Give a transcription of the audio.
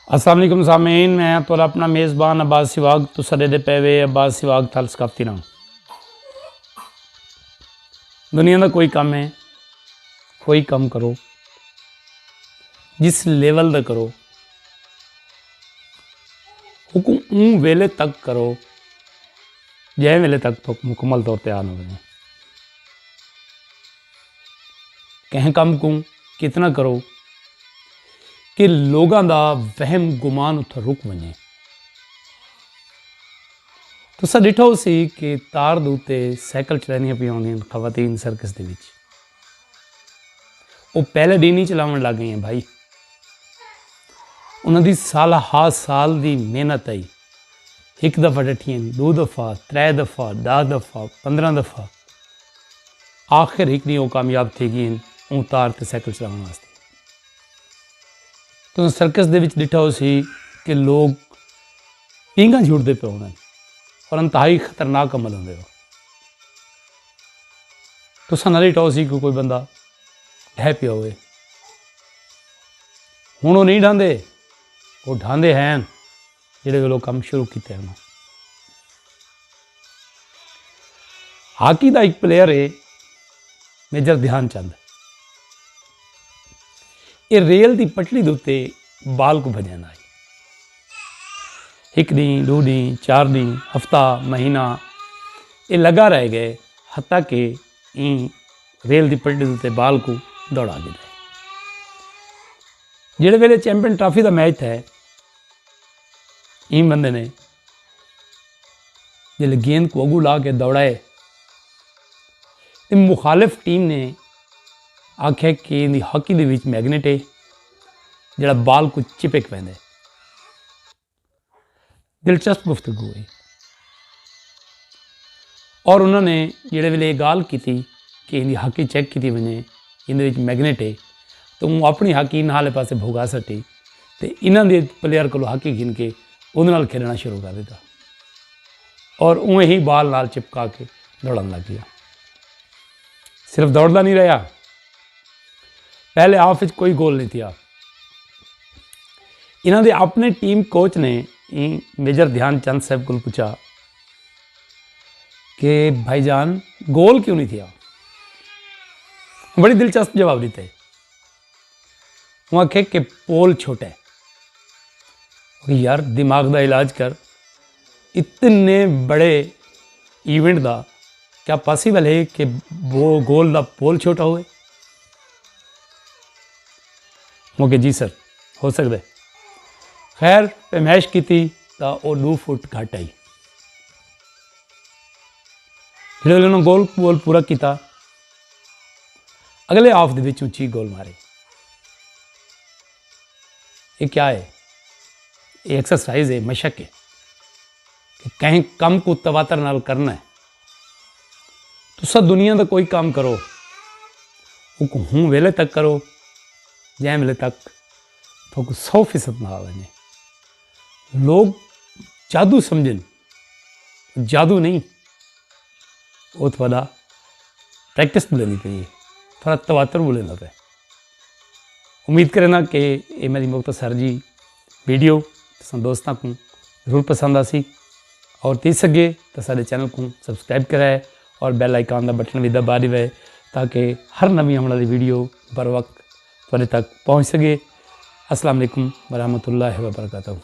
अस्सलाम वालेकुम सामीन, मैं तो अपना मेज़बान अब्बास सिवाग तो सदे दे पे वे अब्बास सिवाग थल सकाफती रहा। दुनिया का कोई काम है, कोई काम करो जिस लेवल दा करो हुकुम वेले तक करो जै वेले तक तो मुकम्मल तौर पर आन हो। कहें काम को कितना करो कि लोगों का वहम गुमान उत्थे रुक वने। तुसा डिठो सी कि तार दे उत्ते साइकिल चलानियां पई आउंदियां खवातीन सर्कस दे विच, वो पहले दिन ही चलावन लग गई हैं भाई। उन्होंने साल साल की मेहनत आई, एक दफ़ा डटियां, 2 दफ़ा, 3 दफ़ा, 10 दफ़ा, 15 दफ़ा, आखिर एक दिन वो कामयाब थी गई वो तार ते साइकिल चलाने वास्ते। तो सर्कस दे विच डिठा हो सी कि लोग पींगा छुड़ते पे होने और इंतहाई खतरनाक अमल होंगे। तुसा ना डिठा हो सी कि कोई बंदा ढह पिया हुए, हुण वो नहीं ढांदे, वो ढांदे हैं जिहड़े वे लोग काम शुरू किए हैं। हाकी का एक प्लेयर है मेजर ध्यानचंद। ये रेल की पटड़ी के उत्ते बाल को भजन आई। एक दिन, 2 दिन, 4 दिन, हफ्ता, महीना ये लगा रह गए, हत्ता के रेल की पटड़ी के उत्ते बाल को दौड़ा के गए। जिहड़े वेले चैंपियन ट्रॉफी का मैच है, इन बंदे ने जिहड़े गेंद को अगू ला के दौड़ाए तो मुखालिफ टीम ने आख्या कि इनकी हॉकी दे विच मैगनेट है जिहड़ा बाल को चिपक पैंदा। दिलचस्प गुफ्तगू हुई और उन्होंने जिहड़े वेले गाल की कि इनकी हॉकी चेक की वने, इन मैगनेट है, तो वो अपनी हॉकी इन हाले पासे भोगा सटी तो इन्हों के प्लेयर को हॉकी गिन के उन्होंने खेलना शुरू कर दिता और उवें ही बाल नाल चिपका के दौड़न लग गया। सिर्फ दौड़ता नहीं रहा, पहले हाफ में कोई गोल नहीं था। इन्होंने अपने टीम कोच ने मेजर ध्यानचंद साहब को पूछा कि भाईजान गोल क्यों नहीं था। बड़ी दिलचस्प जवाब देते। वो आखे कि पोल छोटा है। यार दिमाग का इलाज कर, इतने बड़े इवेंट का क्या पॉसिबल है कि वो गोल का पोल छोटा होए। ओके जी सर, हो सकता है। खैर पैमाइश की तो वो 2 फुट घट आई। जो उन्होंने गोल पूरा किया, अगले हाफ के ऊंची गोल मारे। ये क्या है? ये एक्सरसाइज है, मशक है कि कहीं कम को तवातर नाल करना है। तो सब दुनिया का कोई काम करो हूँ वेले तक करो जै वेले तक तो 100% ना आवे। लोग जादू समझन, जादू नहीं, वो थोड़ा प्रैक्टिस भी लेनी पई, थोड़ा तवातर भी लेना पे। उम्मीद करना कि ये मेरी मुख्तसर जी वीडियो दोस्तों को जरूर पसंद आसी और ती सके तो सारे चैनल को सब्सक्राइब कराए और बेल आइकन का बटन भी दबा देवे ताकि हर नवी आने वाली वीडियो बर वक्त तुहाडे तक पहुँच सके। अस्सलाम वालेकुम वरहमतुल्लाहि वबरकातुहू।